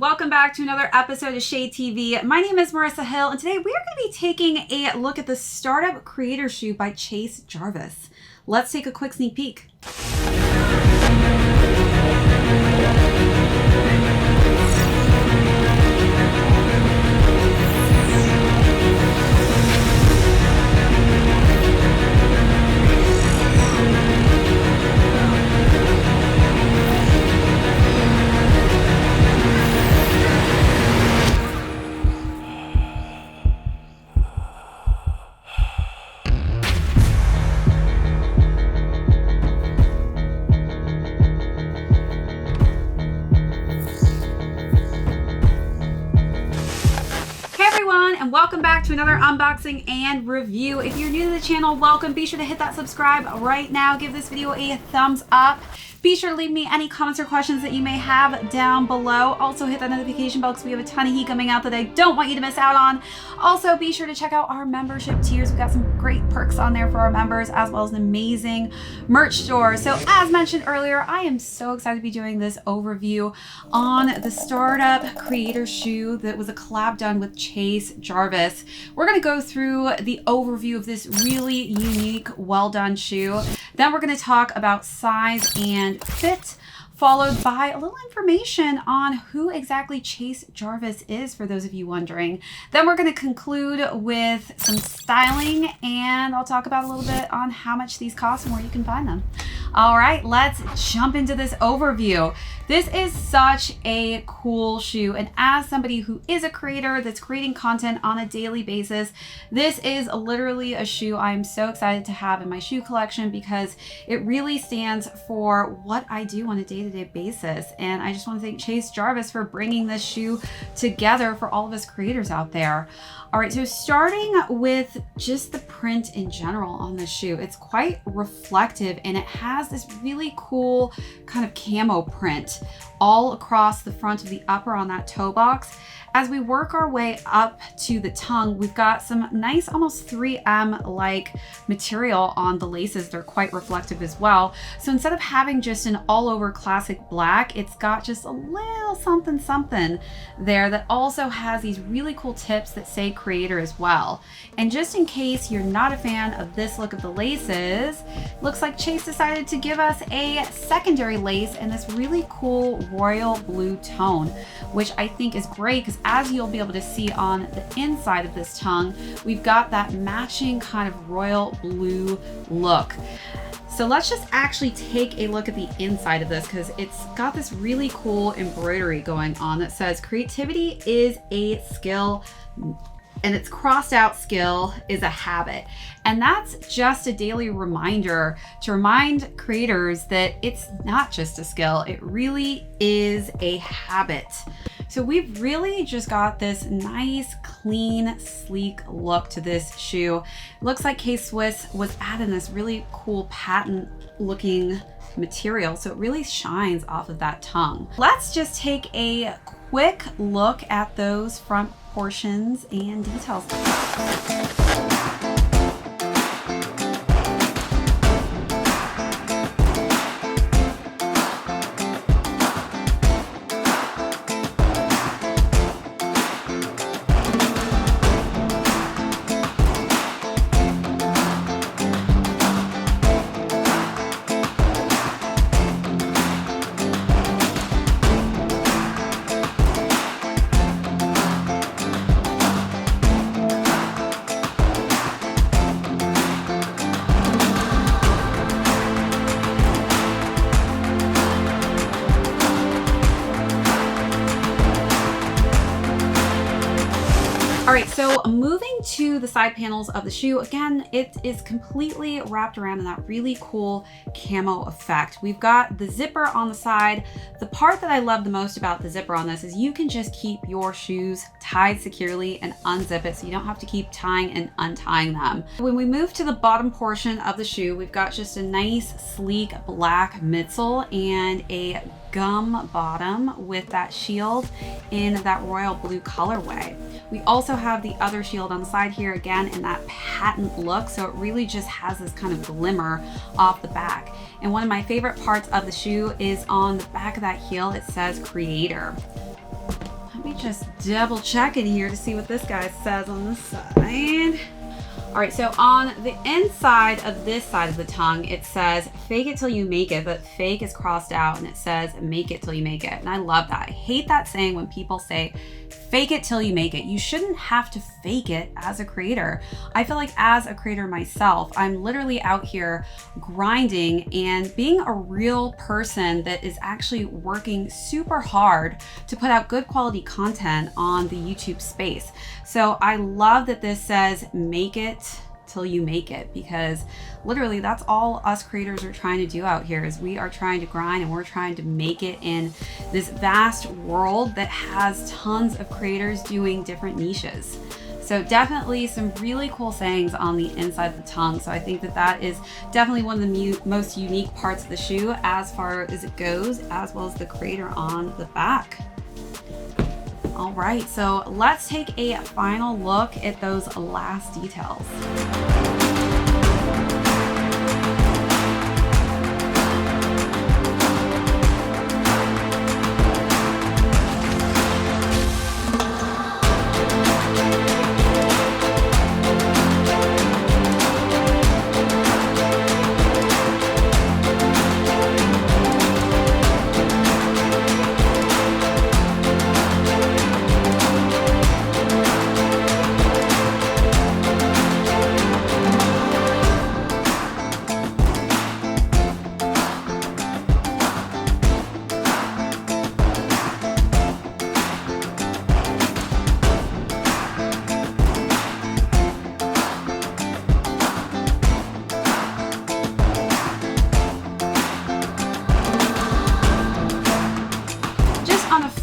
welcome back to another episode of Shade TV. My name is Marissa Hill, and today we are going to be taking a look at the startup creator shoe by Chase Jarvis. Let's take a quick sneak peek. And welcome back to another unboxing and review. If you're new to the channel, welcome. Be sure to hit that subscribe right now. Give this video a thumbs up. Be sure to leave me any comments or questions that you may have down below. Also hit that notification bell because we have a ton of heat coming out that I don't want you to miss out on. Also be sure to check out our membership tiers. We've got some great perks on there for our members, as well as an amazing merch store. So as mentioned earlier, I am so excited to be doing this overview on the startup creator shoe that was a collab done with Chase Jarvis. We're going to go through the overview of this really unique, well done shoe. Then we're going to talk about size and fit, followed by a little information on who exactly Chase Jarvis is, for those of you wondering. Then we're going to conclude with some styling, and I'll talk about a little bit on how much these cost and where you can find them. All right, let's jump into this overview. This is such a cool shoe, and as somebody who is a creator that's creating content on a daily basis, this is literally a shoe I'm so excited to have in my shoe collection because it really stands for what I do on a day-to-day basis. And I just want to thank Chase Jarvis for bringing this shoe together for all of us creators out there. All right, so starting with just the print in general on this shoe, it's quite reflective and it has this really cool kind of camo print all across the front of the upper on that toe box. As we work our way up to the tongue, we've got some nice almost 3M like material on the laces. They're quite reflective as well. So instead of having just an all over classic black, it's got just a little something something there that also has these really cool tips that say creator as well. And just in case you're not a fan of this look of the laces, looks like Chase decided to give us a secondary lace in this really cool royal blue tone, which I think is great because as you'll be able to see on the inside of this tongue, we've got that matching kind of royal blue look. So let's just actually take a look at the inside of this because it's got this really cool embroidery going on that says creativity is a skill, and it's crossed out skill is a habit. And that's just a daily reminder to remind creators that it's not just a skill, it really is a habit. So we've really just got this nice, clean, sleek look to this shoe. Looks like K-Swiss was adding this really cool patent looking material, so it really shines off of that tongue. Let's just take a quick look at those front portions and details. All right, so moving to the side panels of the shoe, again, it is completely wrapped around in that really cool camo effect. We've got the zipper on the side. The part that I love the most about the zipper on this is you can just keep your shoes tied securely and unzip it so you don't have to keep tying and untying them. When we move to the bottom portion of the shoe, we've got just a nice, sleek black midsole and a gum bottom with that shield in that royal blue colorway. We also have the other shield on the side here, again in that patent look, so it really just has this kind of glimmer off the back. And one of my favorite parts of the shoe is on the back of that heel, it says creator. just double checking here to see what this guy says on this side. All right, so on the inside of this side of the tongue, it says fake it till you make it, but fake is crossed out and it says make it till you make it. And I love that. I hate that saying when people say fake it till you make it. You shouldn't have to fake it as a creator. I feel like as a creator myself, I'm literally out here grinding and being a real person that is actually working super hard to put out good quality content on the YouTube space. So I love that this says make it till you make it, because literally that's all us creators are trying to do out here, is we are trying to grind and we're trying to make it in this vast world that has tons of creators doing different niches. So definitely some really cool sayings on the inside of the tongue. So I think that that is definitely one of the most unique parts of the shoe as far as it goes, as well as the creator on the back. All right, so let's take a final look at those last details.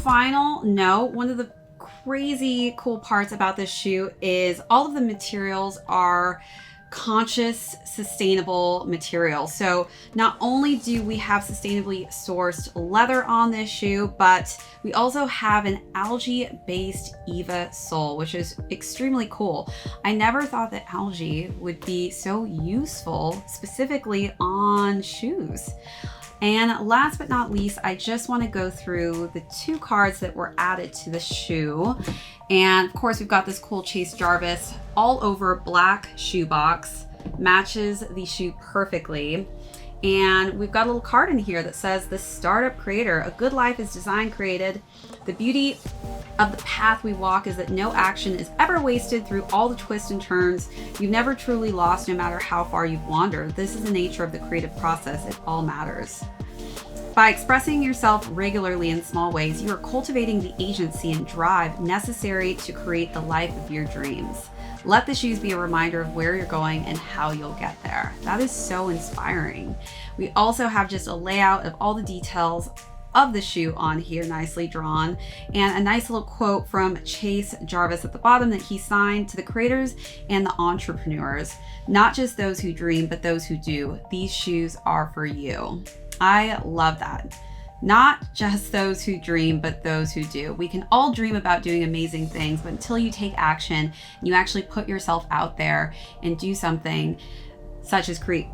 Final note, one of the crazy cool parts about this shoe is all of the materials are conscious, sustainable materials. So not only do we have sustainably sourced leather on this shoe, but we also have an algae-based EVA sole, which is extremely cool. I never thought that algae would be so useful specifically on shoes. And last but not least, I just want to go through the 2 cards that were added to the shoe. And of course, we've got this cool Chase Jarvis all over black shoebox, matches the shoe perfectly. And we've got a little card in here that says, the startup creator, a good life is design created. The beauty of the path we walk is that no action is ever wasted through all the twists and turns. You've never truly lost no matter how far you've wandered. This is the nature of the creative process. It all matters. By expressing yourself regularly in small ways, you are cultivating the agency and drive necessary to create the life of your dreams. Let the shoes be a reminder of where you're going and how you'll get there. That is so inspiring. We also have just a layout of all the details of the shoe on here, nicely drawn, and a nice little quote from Chase Jarvis at the bottom that he signed to the creators and the entrepreneurs. Not just those who dream, but those who do. These shoes are for you. I love that. Not just those who dream, but those who do. We can all dream about doing amazing things, but until you take action and you actually put yourself out there and do something such as create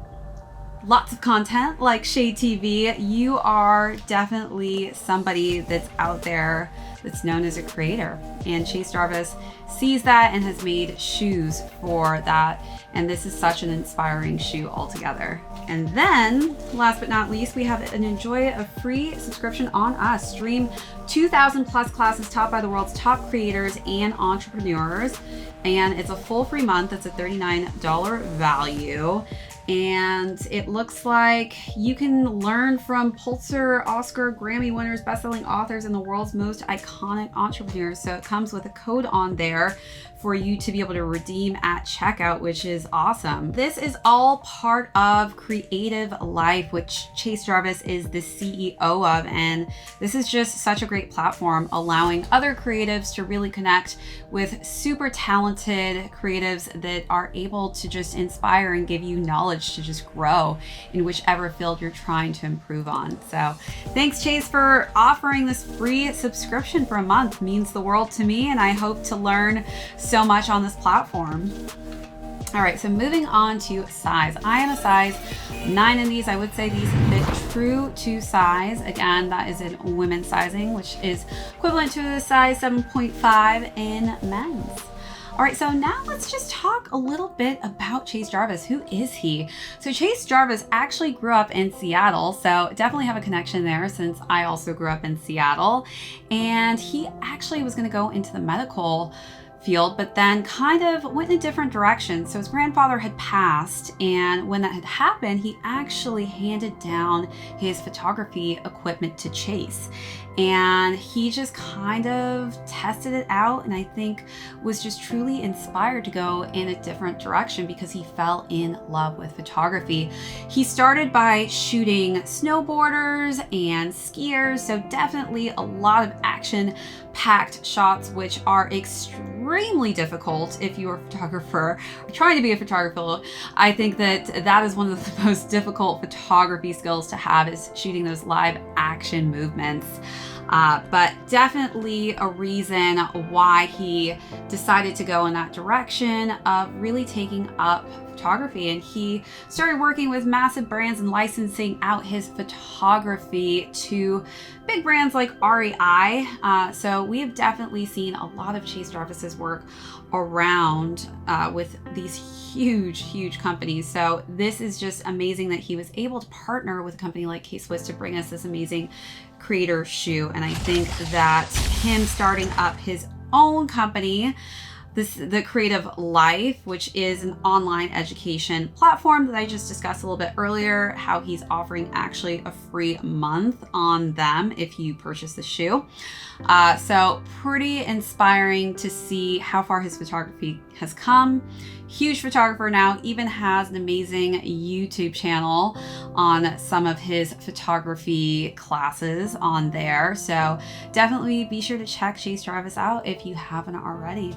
lots of content like ShadeTV, you are definitely somebody that's out there that's known as a creator. And Chase Jarvis sees that and has made shoes for that. And this is such an inspiring shoe altogether. And then, last but not least, we have an enjoy a free subscription on us. Stream 2,000 plus classes taught by the world's top creators and entrepreneurs. And it's a full free month. It's a $39 value. And it looks like you can learn from Pulitzer, Oscar, Grammy winners, best-selling authors, and the world's most iconic entrepreneurs. So it comes with a code on there for you to be able to redeem at checkout, which is awesome. This is all part of Creative Life, which Chase Jarvis is the CEO of. And this is just such a great platform, allowing other creatives to really connect with super talented creatives that are able to just inspire and give you knowledge to just grow in whichever field you're trying to improve on. So thanks, Chase, for offering this free subscription for a month. It means the world to me, and I hope to learn so much on this platform. All right, so moving on to size. I am a size 9 in these. I would say these fit true to size. Again, that is in women's sizing, which is equivalent to a size 7.5 in men's. All right, so now let's just talk a little bit about Chase Jarvis. Who is he? So Chase Jarvis actually grew up in Seattle, so definitely have a connection there since I also grew up in Seattle. And he actually was gonna go into the medical field, but then kind of went in a different direction. So his grandfather had passed, and when that had happened, he actually handed down his photography equipment to Chase. And he just kind of tested it out, and I think was just truly inspired to go in a different direction because he fell in love with photography. He started by shooting snowboarders and skiers, so definitely a lot of action-packed shots, which are extremely difficult if you're a photographer or trying to be a photographer. I think that is one of the most difficult photography skills to have, is shooting those live action movements. But definitely a reason why he decided to go in that direction of really taking up photography. And he started working with massive brands and licensing out his photography to big brands like REI. So we have definitely seen a lot of Chase Jarvis's work around with these huge companies. So this is just amazing that he was able to partner with a company like K-Swiss to bring us this amazing creator shoe. And I think that him starting up his own company, the Creative Life, which is an online education platform that I just discussed a little bit earlier, how he's offering actually a free month on them if you purchase the shoe. So pretty inspiring to see how far his photography has come. Huge photographer now, even has an amazing YouTube channel on some of his photography classes on there. So definitely be sure to check Chase Jarvis out if you haven't already.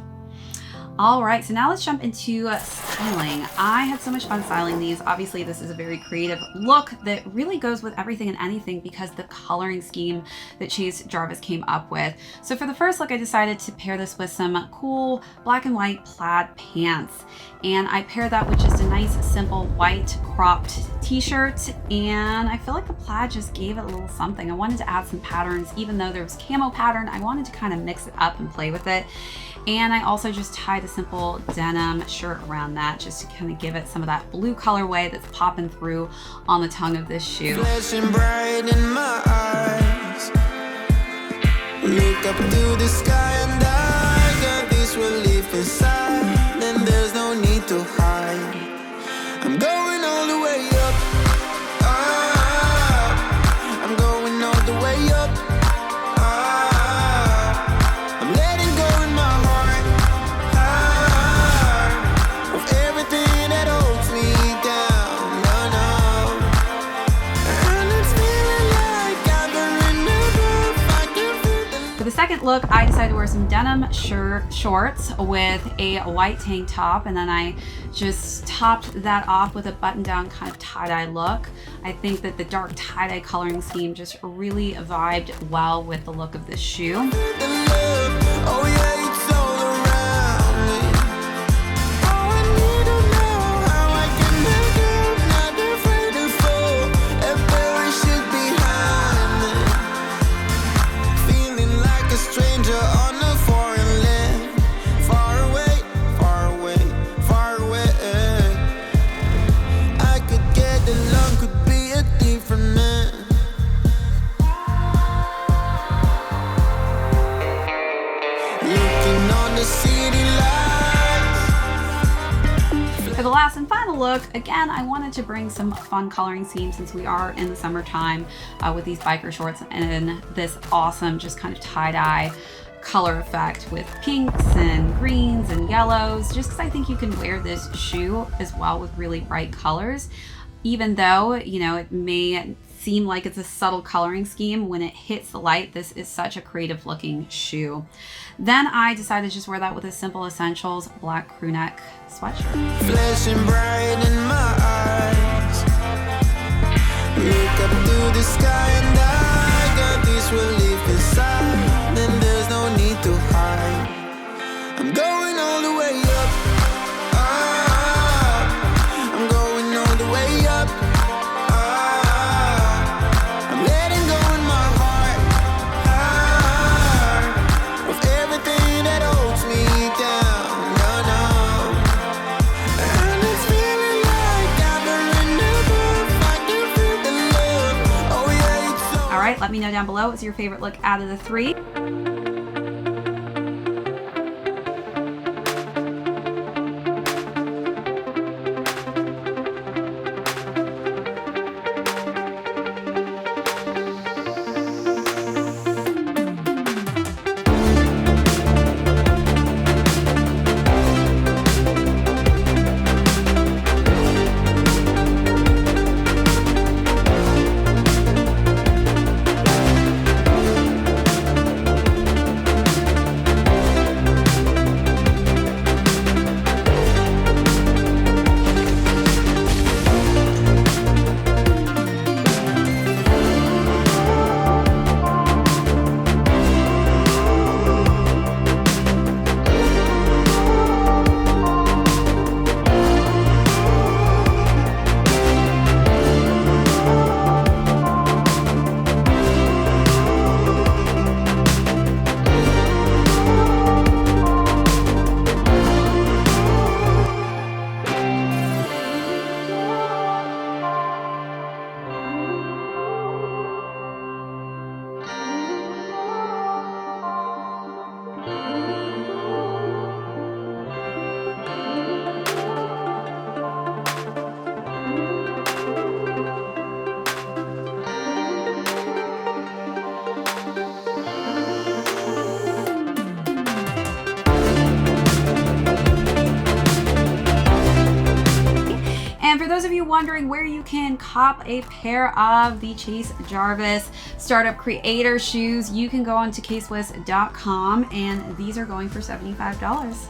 All right, so now let's jump into styling. I had so much fun styling these. Obviously, this is a very creative look that really goes with everything and anything because the coloring scheme that Chase Jarvis came up with. So for the first look, I decided to pair this with some cool black and white plaid pants. And I paired that with just a nice, simple white cropped t-shirt. And I feel like the plaid just gave it a little something. I wanted to add some patterns, even though there was camo pattern, I wanted to kind of mix it up and play with it. And I also just tied a simple denim shirt around that just to kind of give it some of that blue colorway that's popping through on the tongue of this shoe. Flashing bright in my eyes. Look up to the sky and I got this relief inside. Then there's no need to hide. I'm going all the way up. I'm going all the way up. I'm letting go in my heart of everything that holds me down. And it's feeling like I've been in I can feel For the second look, I decided to wear some denim shorts with a white tank top, and then I just topped that off with a button-down kind of tie-dye look. I think that the dark tie-dye coloring scheme just really vibed well with the look of this shoe. the love. Oh yeah, it's all around me. Oh, I need to know how I can make it. Not afraid to fall. A very shit behind me. Feeling like a stranger on a foreign land. Far away, far away, far away. I could get along, could be a different man. Looking on the city lights. For the last and final look, again, I wanted to bring some fun coloring schemes since we are in the summertime with these biker shorts and this awesome just kind of tie-dye color effect with pinks and greens and yellows, just because I think you can wear this shoe as well with really bright colors. Even though, you know, it may seem like it's a subtle coloring scheme, when it hits the light, this is such a creative looking shoe. Then I decided to just wear that with a simple essentials black crew neck sweatshirt. Flashing bright in my eyes. Look up to the sky and I got this relief inside. Then there's no need to hide. I'm going all the way up. Let me know down below. What's your favorite look out of the 3? And for those of you wondering where you can cop a pair of the Chase Jarvis Startup Creator shoes, you can go on to casewist.com, and these are going for $75.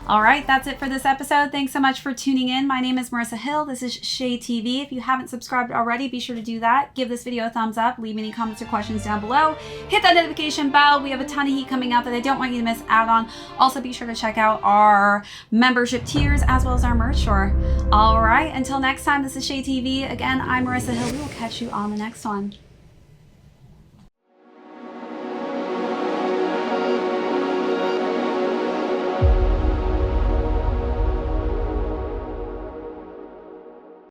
All right, that's it for this episode. Thanks so much for tuning in. My name is Marissa Hill. This is ShadeTV. If you haven't subscribed already, be sure to do that. Give this video a thumbs up. Leave any comments or questions down below. Hit that notification bell. We have a ton of heat coming out that I don't want you to miss out on. Also, be sure to check out our membership tiers as well as our merch store. All right, until next time, this is ShadeTV. Again, I'm Marissa Hill. We will catch you on the next one.